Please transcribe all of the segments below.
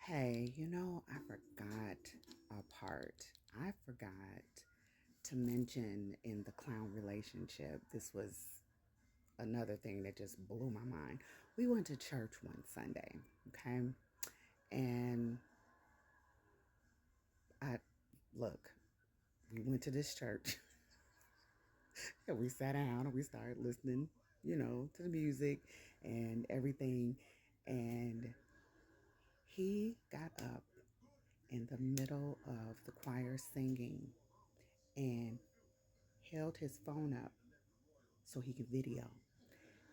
Hey, I forgot a part. I forgot to mention in the clown relationship. This was another thing that just blew my mind. We went to church one Sunday, okay? And I, look, we went to this church and we sat down and we started listening, to the music and everything. And he got up in the middle of the choir singing and held his phone up so he could video.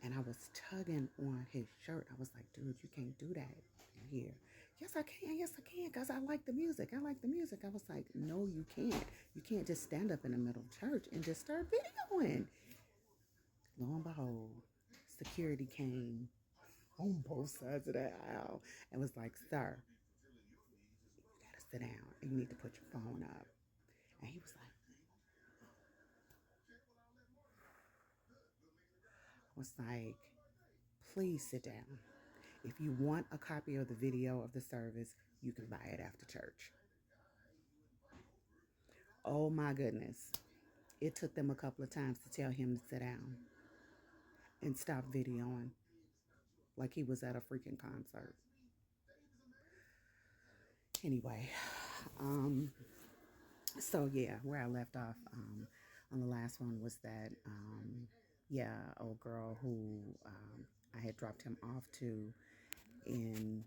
And I was tugging on his shirt. I was like, dude, you can't do that in here. Yes, I can. Yes, I can. Because I like the music. I like the music. I was like, no, you can't. You can't just stand up in the middle of church and just start videoing. Lo and behold, security came on both sides of that aisle and was like, sir, you got to sit down and you need to put your phone up. And he was like, please sit down. If you want a copy of the video of the service, you can buy it after church. Oh my goodness. It took them a couple of times to tell him to sit down and stop videoing like he was at a freaking concert. Anyway, um, so yeah, where I left off on the last one was that, yeah, old girl who I had dropped him off to in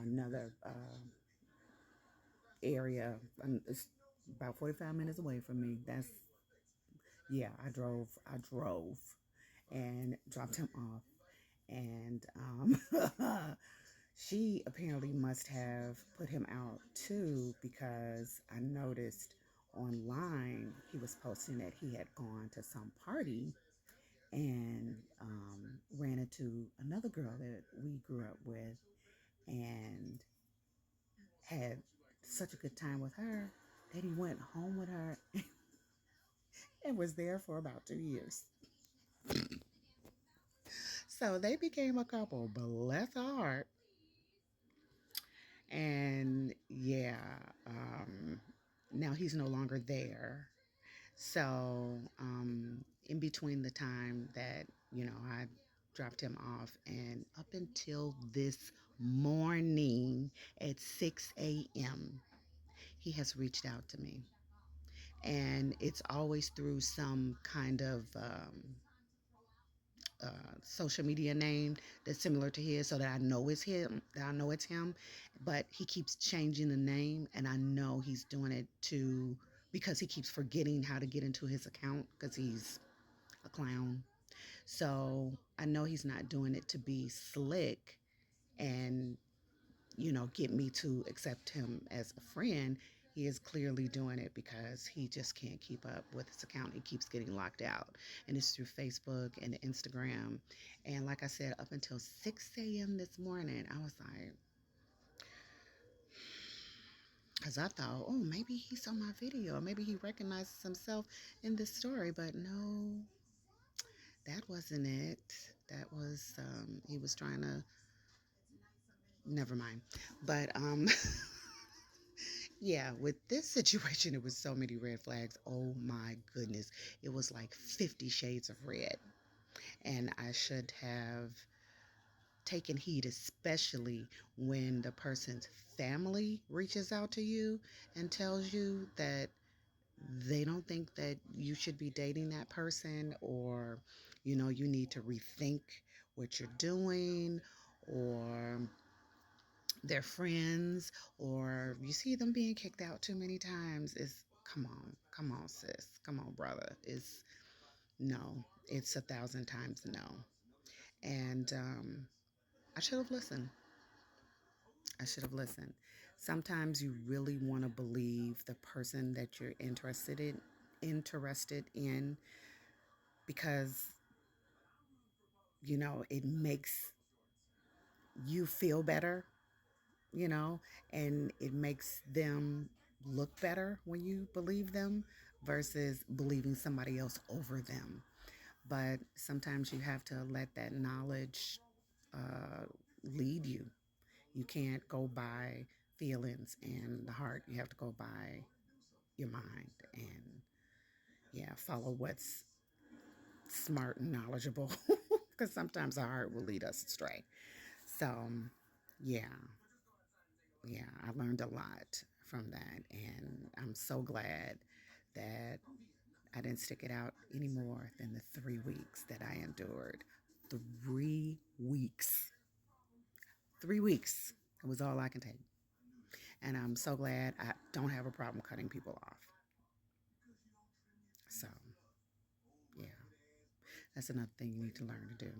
another area. It's about 45 minutes away from me. Yeah, I drove and dropped him off. And she apparently must have put him out too, because I noticed online he was posting that he had gone to some party and ran into another girl that we grew up with and had such a good time with her that he went home with her and was there for about 2 years. So they became a couple, bless her heart. And yeah, now he's no longer there. So in between the time that, I dropped him off and up until this morning at 6 a.m., he has reached out to me. And it's always through some kind of social media name that's similar to his, so that I know it's him, but he keeps changing the name, and I know he's doing it because he keeps forgetting how to get into his account because he's a clown. So I know he's not doing it to be slick and get me to accept him as a friend. He is clearly doing it because he just can't keep up with his account. He keeps getting locked out. And it's through Facebook and Instagram. And like I said, up until 6 a.m. this morning, I was like, because I thought, oh, maybe he saw my video. Maybe he recognizes himself in this story. But no, that wasn't it. That was, he was trying to, never mind. But, yeah, with this situation, it was so many red flags. Oh my goodness. It was like 50 shades of red. And I should have taken heed, especially when the person's family reaches out to you and tells you that they don't think that you should be dating that person, or, you need to rethink what you're doing, or their friends, or you see them being kicked out too many times. It's come on, sis, come on, brother. It's no, it's 1,000 times no. And I should have listened. I should have listened. Sometimes you really want to believe the person that you're interested in, because it makes you feel better, you know, and it makes them look better when you believe them versus believing somebody else over them. But sometimes you have to let that knowledge uh, lead you. You can't go by feelings and the heart. You have to go by your mind and, yeah, follow what's smart and knowledgeable because sometimes our heart will lead us astray. So, yeah, yeah, I learned a lot from that, and I'm so glad that I didn't stick it out any more than the 3 weeks that I endured. 3 weeks. 3 weeks. It was all I can take. And I'm so glad I don't have a problem cutting people off. So, yeah, that's another thing you need to learn to do.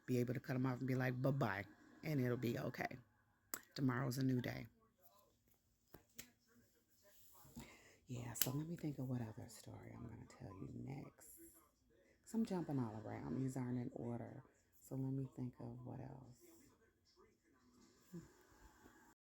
Be able to cut them off and be like, bye bye, and it'll be okay. Tomorrow's a new day. Yeah, so let me think of what other story I'm going to tell you next. So I'm jumping all around. These aren't in order. So let me think of what else.